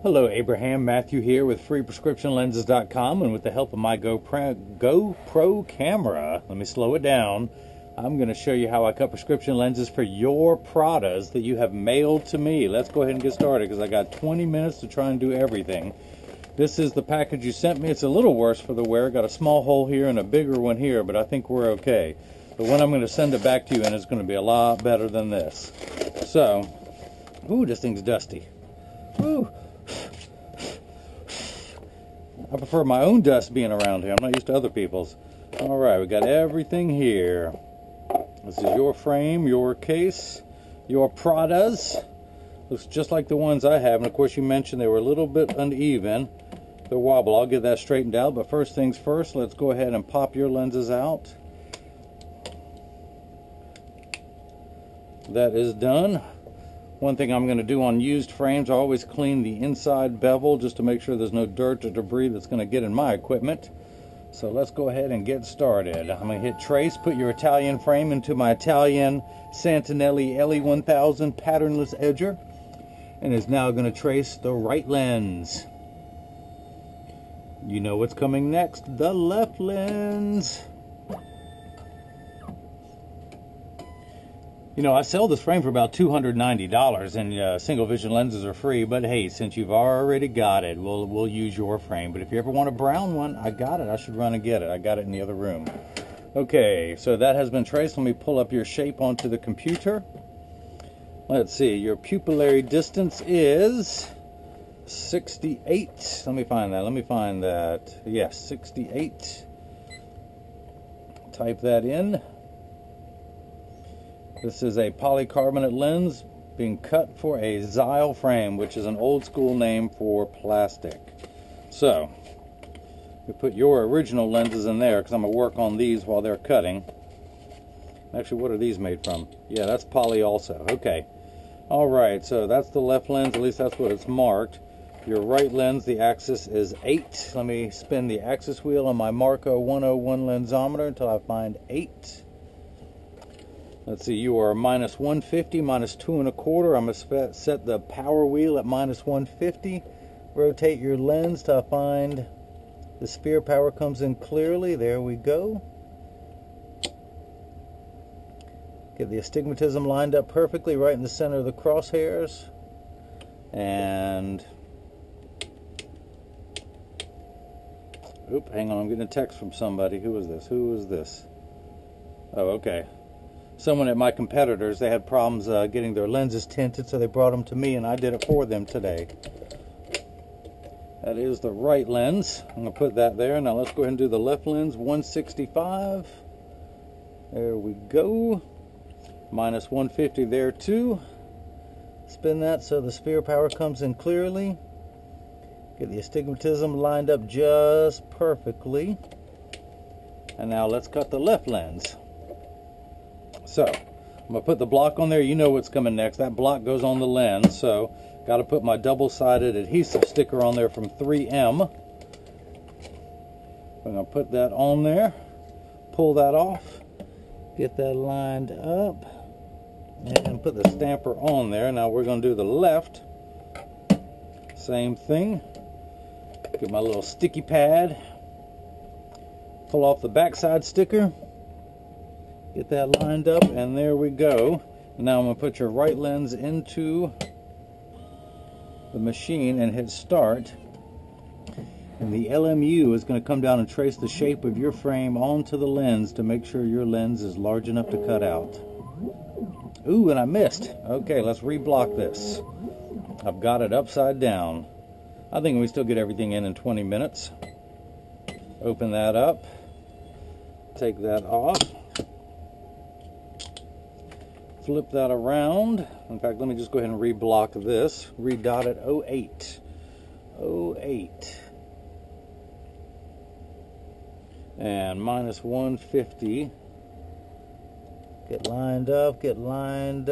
Hello, Abraham. Matthew here with freeprescriptionlenses.com, and with the help of my GoPro camera, let me slow it down. I'm going to show you how I cut prescription lenses for your Pradas that you have mailed to me. Let's go ahead and get started because I got 20 minutes to try and do everything. This is the package you sent me. It's a little worse for the wear. Got a small hole here and a bigger one here, but I think we're okay. The one I'm going to send it back to you in is going to be a lot better than this. So, ooh, this thing's dusty. Ooh. I prefer my own dust being around here. I'm not used to other people's. Alright, we got everything here. This is your frame, your case, your Pradas. Looks just like the ones I have. And of course you mentioned they were a little bit uneven. They're wobble. I'll get that straightened out. But first things first, let's go ahead and pop your lenses out. That is done. One thing I'm going to do on used frames, I always clean the inside bevel just to make sure there's no dirt or debris that's going to get in my equipment. So let's go ahead and get started. I'm going to hit trace, put your Italian frame into my Italian Santinelli LE1000 patternless edger, and is now going to trace the right lens. You know what's coming next, the left lens. You know, I sell this frame for about $290, and single vision lenses are free, but hey, since you've already got it, we'll use your frame. But if you ever want a brown one, I got it. I should run and get it. I got it in the other room. Okay, so that has been traced. Let me pull up your shape onto the computer. Let's see, your pupillary distance is 68. Let me find that. Yes, 68. Type that in. This is a polycarbonate lens being cut for a Xyle frame, which is an old school name for plastic. So, we put your original lenses in there because I'm going to work on these while they're cutting. Actually, what are these made from? Yeah, that's poly also. Okay. Alright, so that's the left lens, at least that's what it's marked. Your right lens, the axis is 8. Let me spin the axis wheel on my Marco 101 lensometer until I find 8. Let's see, you are minus 150, minus 2 1/4. I'm going to set the power wheel at minus 150. Rotate your lens till I find the sphere power comes in clearly. There we go. Get the astigmatism lined up perfectly right in the center of the crosshairs. And, oop, hang on, I'm getting a text from somebody. Who is this? Who is this? Oh, okay. Someone at my competitors, they had problems getting their lenses tinted, so they brought them to me, and I did it for them today. That is the right lens. I'm going to put that there. Now let's go ahead and do the left lens, 165. There we go. Minus 150 there too. Spin that so the sphere power comes in clearly. Get the astigmatism lined up just perfectly. And now let's cut the left lens. So, I'm going to put the block on there. You know what's coming next. That block goes on the lens, so got to put my double-sided adhesive sticker on there from 3M. I'm going to put that on there, pull that off, get that lined up, and put the stamper on there. Now we're going to do the left. Same thing. Get my little sticky pad, pull off the backside sticker. Get that lined up, and there we go. Now I'm going to put your right lens into the machine and hit start. And the LMU is going to come down and trace the shape of your frame onto the lens to make sure your lens is large enough to cut out. Ooh, and I missed. Okay, let's reblock this. I've got it upside down. I think we still get everything in 20 minutes. Open that up. Take that off. Flip that around. In fact, let me just go ahead and reblock this. Redot it 08. 08. And minus 150. Get lined up, and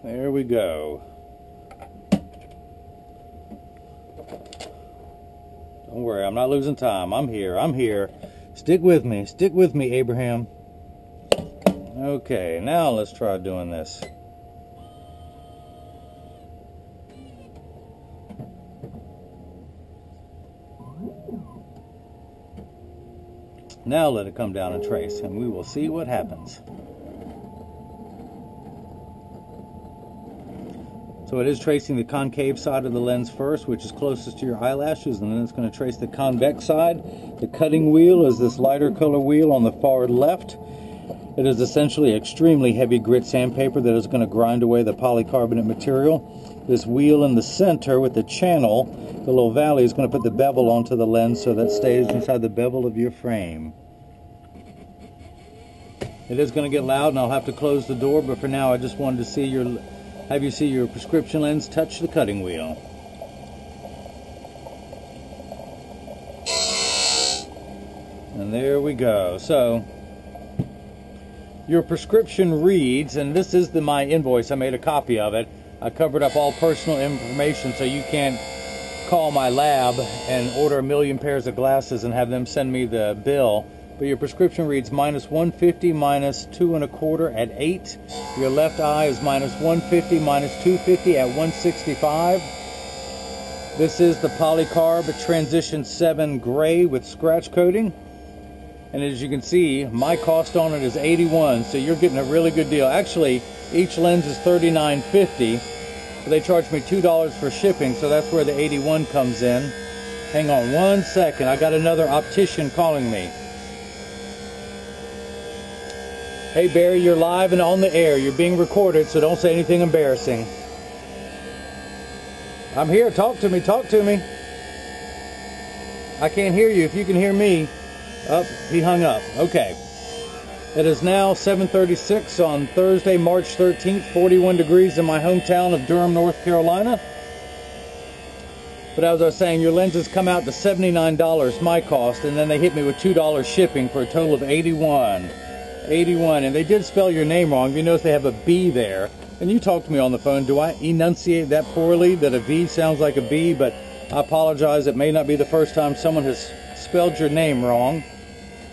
there we go. Don't worry, I'm not losing time. I'm here. Stick with me, Abraham. Okay, now let's try doing this. Now let it come down and trace, and we will see what happens. So it is tracing the concave side of the lens first, which is closest to your eyelashes, and then it's going to trace the convex side. The cutting wheel is this lighter color wheel on the far left. It is essentially extremely heavy grit sandpaper that is going to grind away the polycarbonate material. This wheel in the center with the channel, the little valley, is going to put the bevel onto the lens so that stays inside the bevel of your frame. It is going to get loud, and I'll have to close the door, but for now I just wanted to have you see your prescription lens touch the cutting wheel. And there we go. So your prescription reads, and this is my invoice, I made a copy of it. I covered up all personal information so you can't call my lab and order 1 million pairs of glasses and have them send me the bill. But your prescription reads -150 -2¼ at 8. Your left eye is -150 -250 at 165. This is the Polycarb Transition 7 Gray with scratch coating. And as you can see, my cost on it is $81, so you're getting a really good deal. Actually, each lens is $39.50, but they charged me $2 for shipping, so that's where the $81 comes in. Hang on one second, I got another optician calling me. Hey Barry, you're live and on the air. You're being recorded, so don't say anything embarrassing. I'm here, talk to me, talk to me. I can't hear you, if you can hear me. Oh, he hung up. Okay. It is now 7:36 on Thursday, March 13th, 41 degrees in my hometown of Durham, North Carolina. But as I was saying, your lenses come out to $79, my cost, and then they hit me with $2 shipping for a total of $81. And they did spell your name wrong. You notice they have a B there. And you talked to me on the phone. Do I enunciate that poorly, that a V sounds like a B? But I apologize. It may not be the first time someone has spelled your name wrong.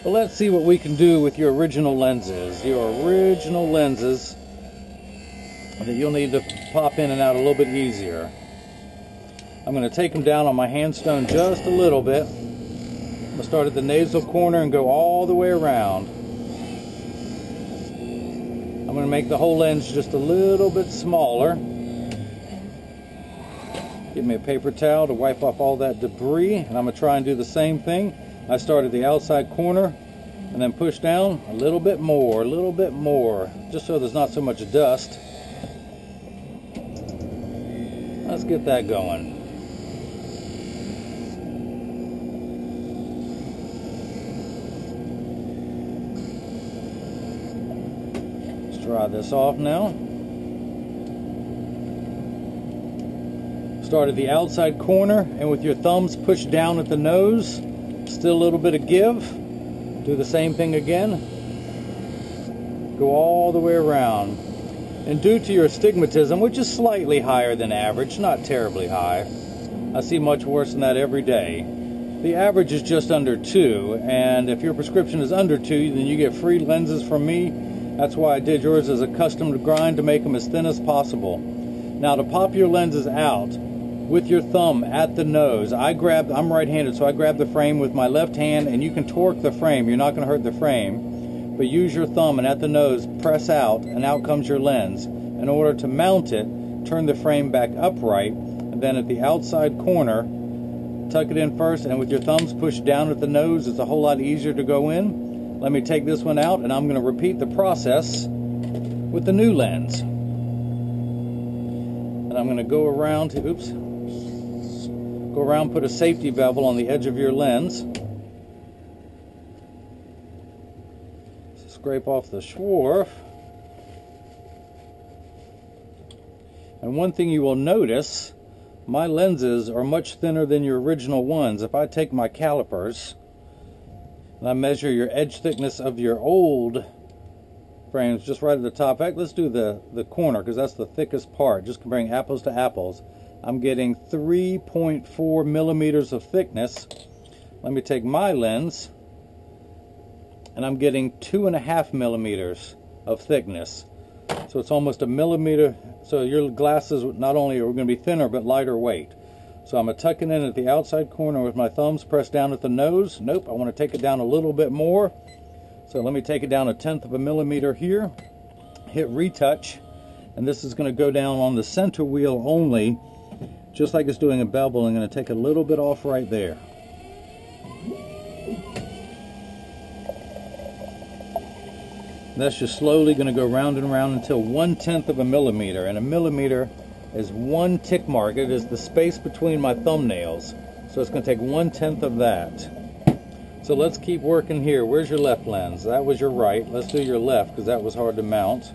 But let's see what we can do with your original lenses. Your original lenses that you'll need to pop in and out a little bit easier. I'm going to take them down on my handstone just a little bit. I'm going to start at the nasal corner and go all the way around. I'm going to make the whole lens just a little bit smaller. Give me a paper towel to wipe off all that debris, and I'm going to try and do the same thing. I start at the outside corner and then push down a little bit more, just so there's not so much dust. Let's get that going. Dry this off now. Start at the outside corner and with your thumbs push down at the nose. Still a little bit of give. Do the same thing again. Go all the way around. And due to your astigmatism, which is slightly higher than average, not terribly high, I see much worse than that every day. The average is just under 2, and if your prescription is under 2, then you get free lenses from me. That's why I did yours as a custom grind to make them as thin as possible. Now to pop your lenses out with your thumb at the nose, I'm right-handed, so I grab the frame with my left hand, and you can torque the frame. You're not going to hurt the frame, but use your thumb and at the nose press out, and out comes your lens. In order to mount it, turn the frame back upright, and then at the outside corner, tuck it in first, and with your thumbs push down at the nose. It's a whole lot easier to go in. Let me take this one out, and I'm going to repeat the process with the new lens. And I'm going to go around, put a safety bevel on the edge of your lens. Scrape off the swarf. And one thing you will notice, my lenses are much thinner than your original ones. If I take my calipers and I measure your edge thickness of your old frames just right at the top. In fact, let's do the corner because that's the thickest part, just comparing apples to apples. I'm getting 3.4 millimeters of thickness. Let me take my lens, and I'm getting 2.5 millimeters of thickness. So it's almost a millimeter. So your glasses not only are going to be thinner, but lighter weight. So I'm going to tuck it in at the outside corner with my thumbs, press down at the nose. Nope, I want to take it down a little bit more. So let me take it down 1/10 of a millimeter here. Hit retouch. And this is going to go down on the center wheel only, just like it's doing a bevel. I'm going to take a little bit off right there. That's just slowly going to go round and round until 1/10 of a millimeter. And a millimeter is 1 tick mark. It is the space between my thumbnails. So it's going to take 1/10 of that. So let's keep working here. Where's your left lens? That was your right. Let's do your left because that was hard to mount.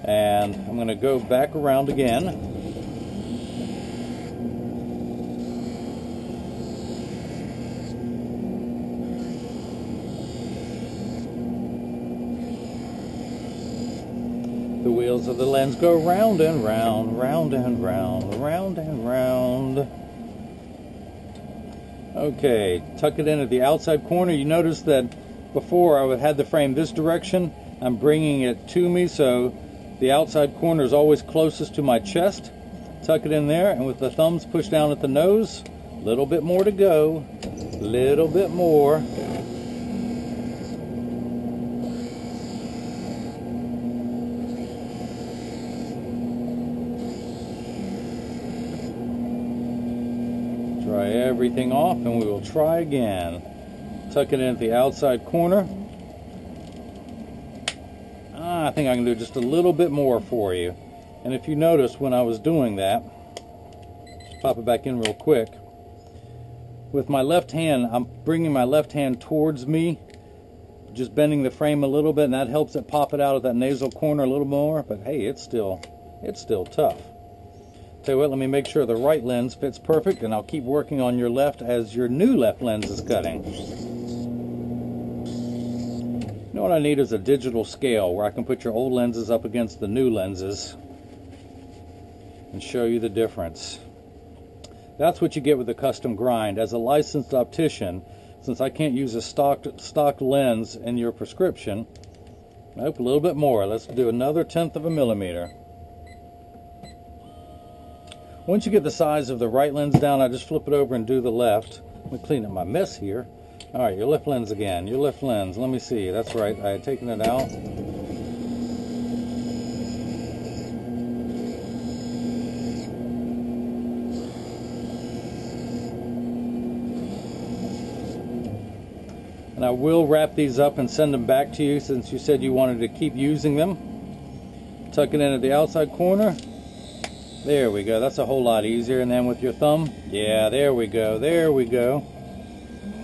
And I'm going to go back around again. The wheels of the lens go round and round, round and round, round and round. Okay, tuck it in at the outside corner. You notice that before I had the frame this direction. I'm bringing it to me so the outside corner is always closest to my chest. Tuck it in there, and with the thumbs push down at the nose. A little bit more to go. Little bit more. Dry everything off, and we will try again. Tuck it in at the outside corner. I think I can do just a little bit more for you. And if you notice when I was doing that, just pop it back in real quick. With my left hand, I'm bringing my left hand towards me, just bending the frame a little bit, and that helps it pop it out of that nasal corner a little more. But hey, it's still tough. Tell you what, let me make sure the right lens fits perfect, and I'll keep working on your left as your new left lens is cutting. You know what I need is a digital scale where I can put your old lenses up against the new lenses and show you the difference. That's what you get with a custom grind. As a licensed optician, since I can't use a stock lens in your prescription, nope, a little bit more. Let's do another 1/10 of a millimeter. Once you get the size of the right lens down, I just flip it over and do the left. Let me clean up my mess here. All right, your left lens again. Your left lens. Let me see. That's right. I had taken it out. And I will wrap these up and send them back to you since you said you wanted to keep using them. Tuck it in at the outside corner. There we go. That's a whole lot easier. And then with your thumb. Yeah, there we go. There we go.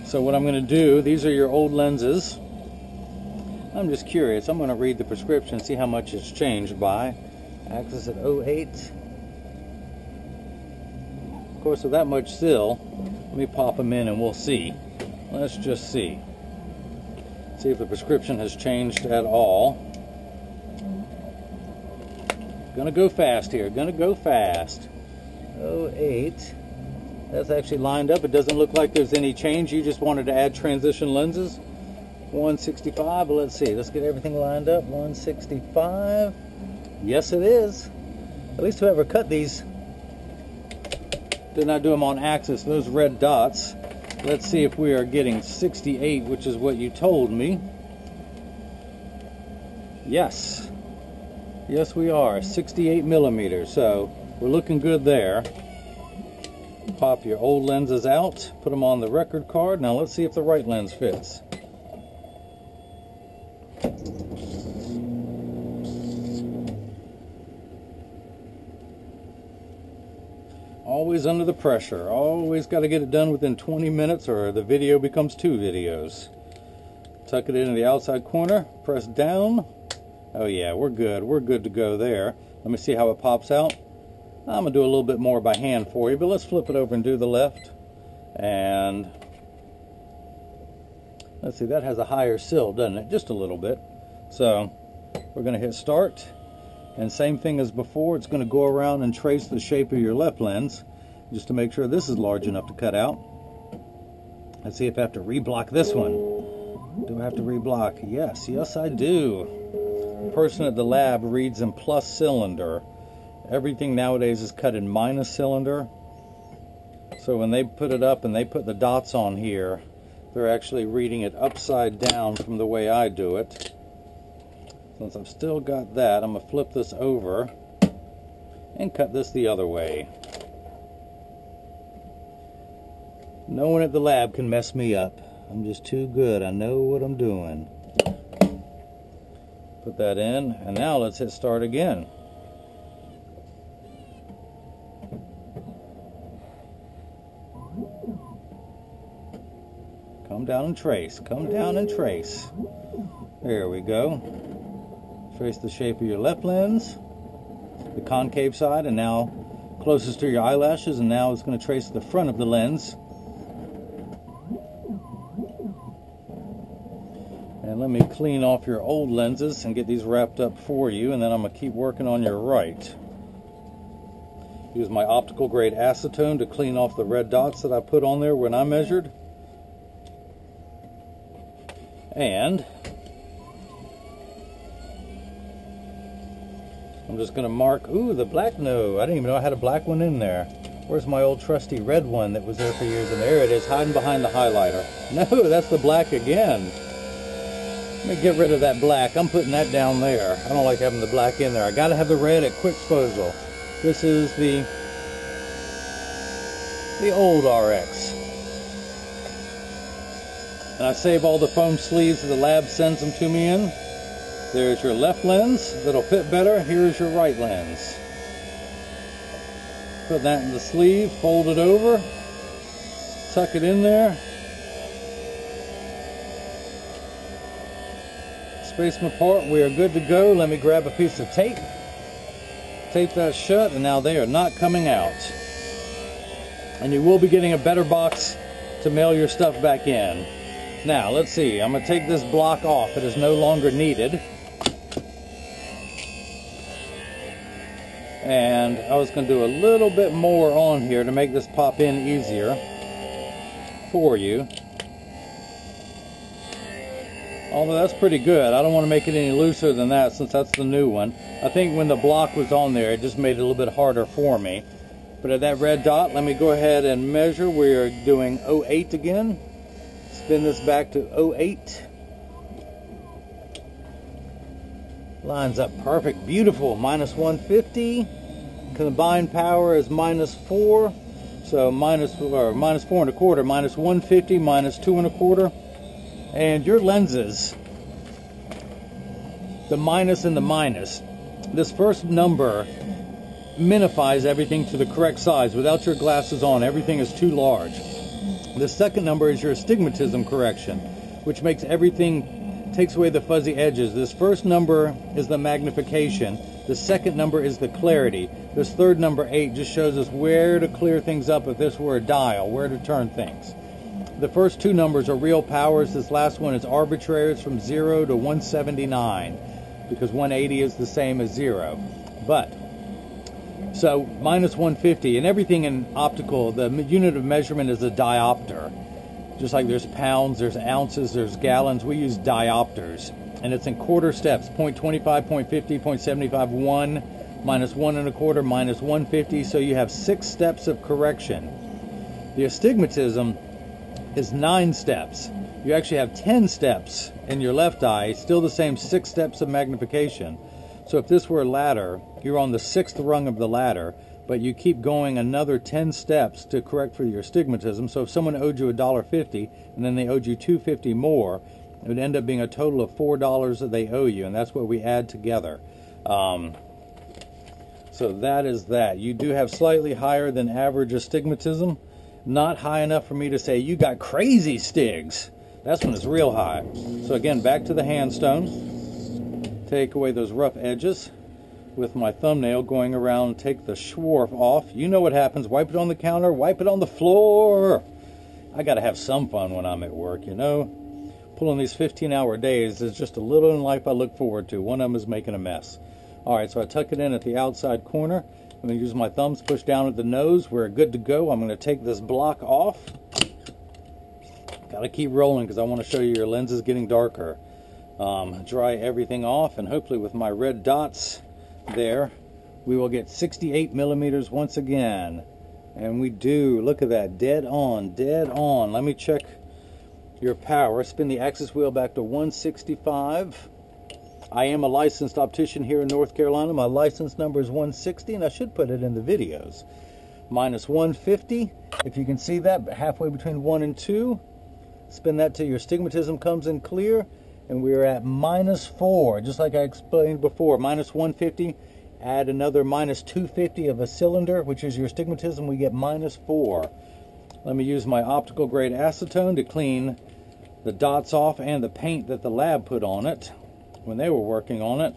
So what I'm going to do, these are your old lenses. I'm just curious. I'm going to read the prescription, see how much it's changed by. Axis at 08. Of course, with that much still, let me pop them in and we'll see. Let's just see. See if the prescription has changed at all. Gonna go fast here. Gonna go fast. 08. That's actually lined up. It doesn't look like there's any change. You just wanted to add transition lenses. 165. But let's see. Let's get everything lined up. 165. Yes, it is. At least whoever cut these did not do them on axis. Those red dots. Let's see if we are getting 68, which is what you told me. Yes. Yes, we are. 68 millimeters. So we're looking good there. Pop your old lenses out. Put them on the record card. Now let's see if the right lens fits. Always under the pressure. Always got to get it done within 20 minutes or the video becomes 2 videos. Tuck it into the outside corner. Press down. Oh yeah, we're good. We're good to go there. Let me see how it pops out. I'm going to do a little bit more by hand for you, but let's flip it over and do the left. And let's see, that has a higher sill, doesn't it? Just a little bit. So we're going to hit start. And same thing as before, it's going to go around and trace the shape of your left lens just to make sure this is large enough to cut out. Let's see if I have to reblock this one. Do I have to reblock? Yes, yes I do. The person at the lab reads in plus cylinder. Everything nowadays is cut in minus cylinder. So when they put it up and they put the dots on here, they're actually reading it upside down from the way I do it. Since I've still got that, I'm going to flip this over and cut this the other way. No one at the lab can mess me up. I'm just too good. I know what I'm doing. Put that in, and now let's hit start again. Come down and trace. Come down and trace. There we go. Trace the shape of your left lens, the concave side, and now closest to your eyelashes, and now it's going to trace the front of the lens. And let me clean off your old lenses and get these wrapped up for you, and then I'm going to keep working on your right. Use my optical grade acetone to clean off the red dots that I put on there when I measured. And I'm just going to mark, ooh, the black, no, I didn't even know I had a black one in there. Where's my old trusty red one that was there for years? And there it is, hiding behind the highlighter. No, that's the black again. Let me get rid of that black. I'm putting that down there. I don't like having the black in there. I got to have the red at quick disposal. This is the old RX. And I save all the foam sleeves that the lab sends them to me in. There's your left lens that'll fit better. Here's your right lens. Put that in the sleeve, fold it over, tuck it in there. Space them apart. We are good to go. Let me grab a piece of tape. Tape that shut, and now they are not coming out. And you will be getting a better box to mail your stuff back in. Now, let's see. I'm going to take this block off. It is no longer needed. And I was going to do a little bit more on here to make this pop in easier for you. Although that's pretty good. I don't want to make it any looser than that since that's the new one. I think when the block was on there, it just made it a little bit harder for me. But at that red dot, let me go ahead and measure. We are doing 08 again. Spin this back to 08. Lines up perfect, beautiful. Minus 150. Combined power is minus 4. So minus 4 1/4, minus 150, minus 2 1/4. And your lenses, the minus and the minus, this first number minifies everything to the correct size. Without your glasses on, everything is too large. The second number is your astigmatism correction, which makes everything, takes away the fuzzy edges. This first number is the magnification. The second number is the clarity. This third number, 8, just shows us where to clear things up if this were a dial, where to turn things. The first two numbers are real powers. This last one is arbitrary. It's from 0 to 179 because 180 is the same as 0. But, so minus 150, and everything in optical, the unit of measurement is a diopter. Just like there's pounds, there's ounces, there's gallons, we use diopters. And it's in quarter steps, 0.25, 0.50, 0.75, 1, minus 1 1/4, minus 150. So you have 6 steps of correction. The astigmatism is 9 steps. You actually have 10 steps in your left eye, still the same 6 steps of magnification. So if this were a ladder, you're on the 6th rung of the ladder, but you keep going another 10 steps to correct for your astigmatism. So if someone owed you $1.50 and then they owed you $2.50 more, it would end up being a total of $4 that they owe you, and that's what we add together. So that is that. You do have slightly higher than average astigmatism. Not high enough for me to say, you got crazy stigs. That's when it's real high. So again, back to the handstone. Take away those rough edges with my thumbnail, going around, take the swarf off. You know what happens. Wipe it on the counter, wipe it on the floor. I got to have some fun when I'm at work, you know. Pulling these 15-hour days is just a little in life I look forward to. One of them is making a mess. All right, so I tuck it in at the outside corner. I'm going to use my thumbs, push down at the nose. We're good to go. I'm going to take this block off. Got to keep rolling because I want to show you your lens is getting darker. Dry everything off, and hopefully with my red dots there, we will get 68 millimeters once again. And we do. Look at that. Dead on. Dead on. Let me check your power. Spin the axis wheel back to 165. I am a licensed optician here in North Carolina. My license number is 160, and I should put it in the videos. Minus 150. If you can see that, halfway between 1 and 2. Spin that till your astigmatism comes in clear. And we are at minus 4, just like I explained before. Minus 150. Add another minus 250 of a cylinder, which is your astigmatism. We get minus 4. Let me use my optical grade acetone to clean the dots off and the paint that the lab put on it when they were working on it.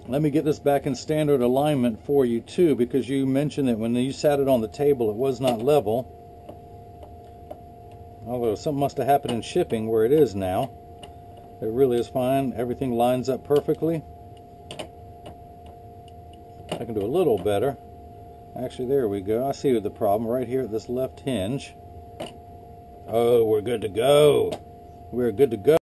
Let me get this back in standard alignment for you too, because you mentioned that when you sat it on the table it was not level. Although something must have happened in shipping where it is now. It really is fine. Everything lines up perfectly. I can do a little better. Actually, there we go. I see the problem right here at this left hinge. Oh, we're good to go. We're good to go.